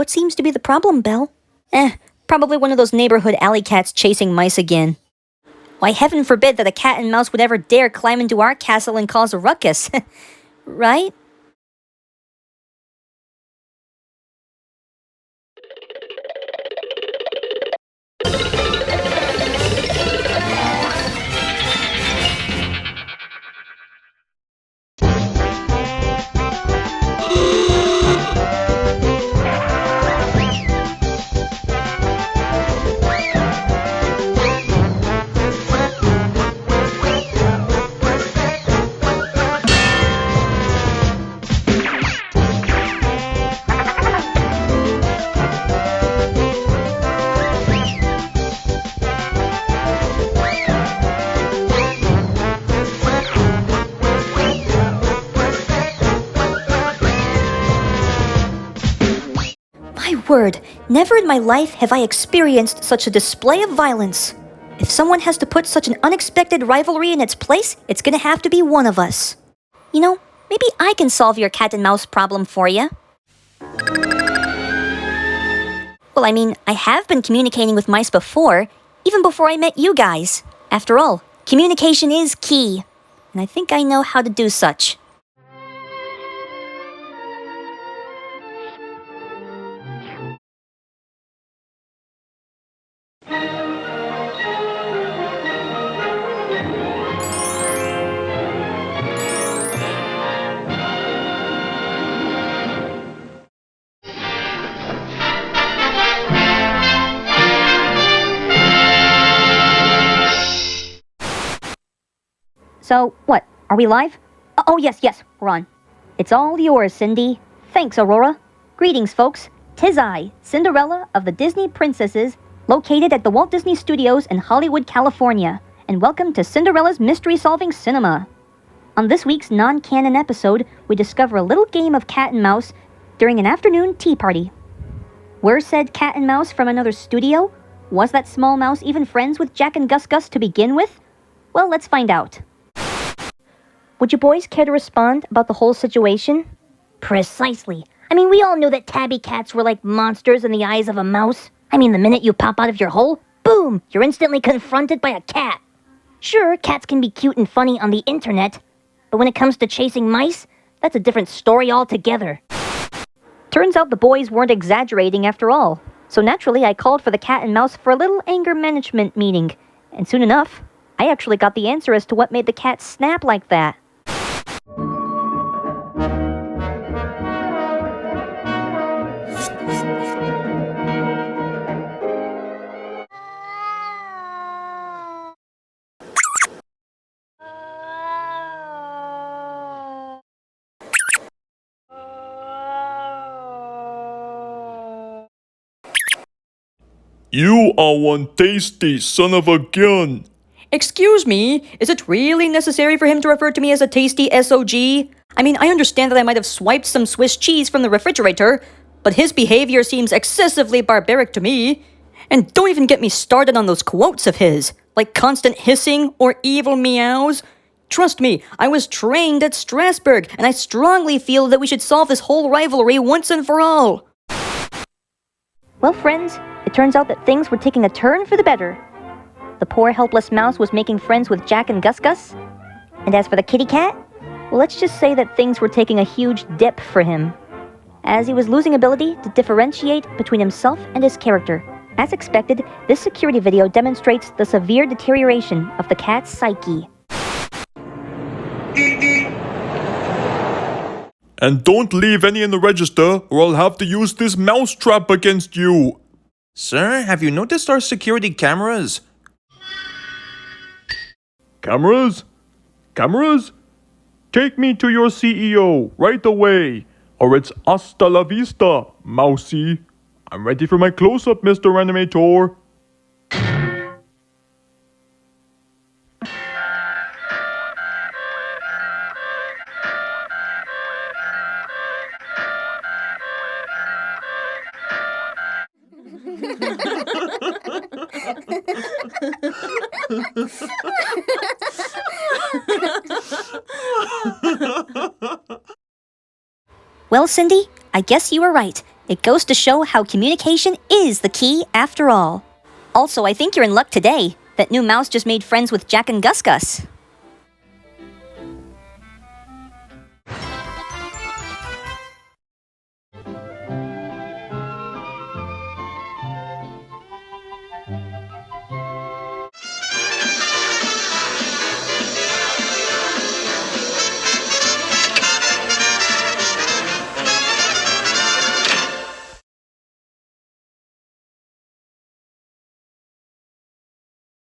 What seems to be the problem, Belle? Probably one of those neighborhood alley cats chasing mice again. Why, heaven forbid that a cat and mouse would ever dare climb into our castle and cause a ruckus. Right? My word, never in my life have I experienced such a display of violence. If someone has to put such an unexpected rivalry in its place, it's gonna have to be one of us. You know, maybe I can solve your cat and mouse problem for you. Well, I mean, I have been communicating with mice before, even before I met you guys. After all, communication is key, and I think I know how to do such. So, what? Are we live? Oh, yes, we're on. It's all yours, Cindy. Thanks, Aurora. Greetings, folks. 'Tis I, Cinderella of the Disney Princesses, located at the Walt Disney Studios in Hollywood, California, and welcome to Cinderella's Mystery-Solving Cinema. On this week's non-canon episode, we discover a little game of cat and mouse during an afternoon tea party. Were said cat and mouse from another studio? Was that small mouse even friends with Jack and Gus Gus to begin with? Well, let's find out. Would you boys care to respond about the whole situation? Precisely. I mean, we all knew that tabby cats were like monsters in the eyes of a mouse. I mean, the minute you pop out of your hole, boom, you're instantly confronted by a cat. Sure, cats can be cute and funny on the internet, but when it comes to chasing mice, that's a different story altogether. Turns out the boys weren't exaggerating after all. So naturally, I called for the cat and mouse for a little anger management meeting. And soon enough, I actually got the answer as to what made the cat snap like that. You are one tasty son of a gun. Excuse me, is it really necessary for him to refer to me as a tasty SOG? I mean, I understand that I might have swiped some Swiss cheese from the refrigerator, but his behavior seems excessively barbaric to me. And don't even get me started on those quotes of his, like constant hissing or evil meows. Trust me, I was trained at Strasbourg, and I strongly feel that we should solve this whole rivalry once and for all. Well, friends, it turns out that things were taking a turn for the better. The poor helpless mouse was making friends with Jack and Gus Gus. And as for the kitty cat, well, let's just say that things were taking a huge dip for him, as he was losing ability to differentiate between himself and his character. As expected, this security video demonstrates the severe deterioration of the cat's psyche. And don't leave any in the register, or I'll have to use this mousetrap against you. Sir, have you noticed our security cameras? Cameras? Cameras? Take me to your CEO right away, or it's hasta la vista, mousy. I'm ready for my close-up, Mr. Animator. Well, Cindy, I guess you were right. It goes to show how communication is the key after all. Also, I think you're in luck today. That new mouse just made friends with Jack and Gus Gus.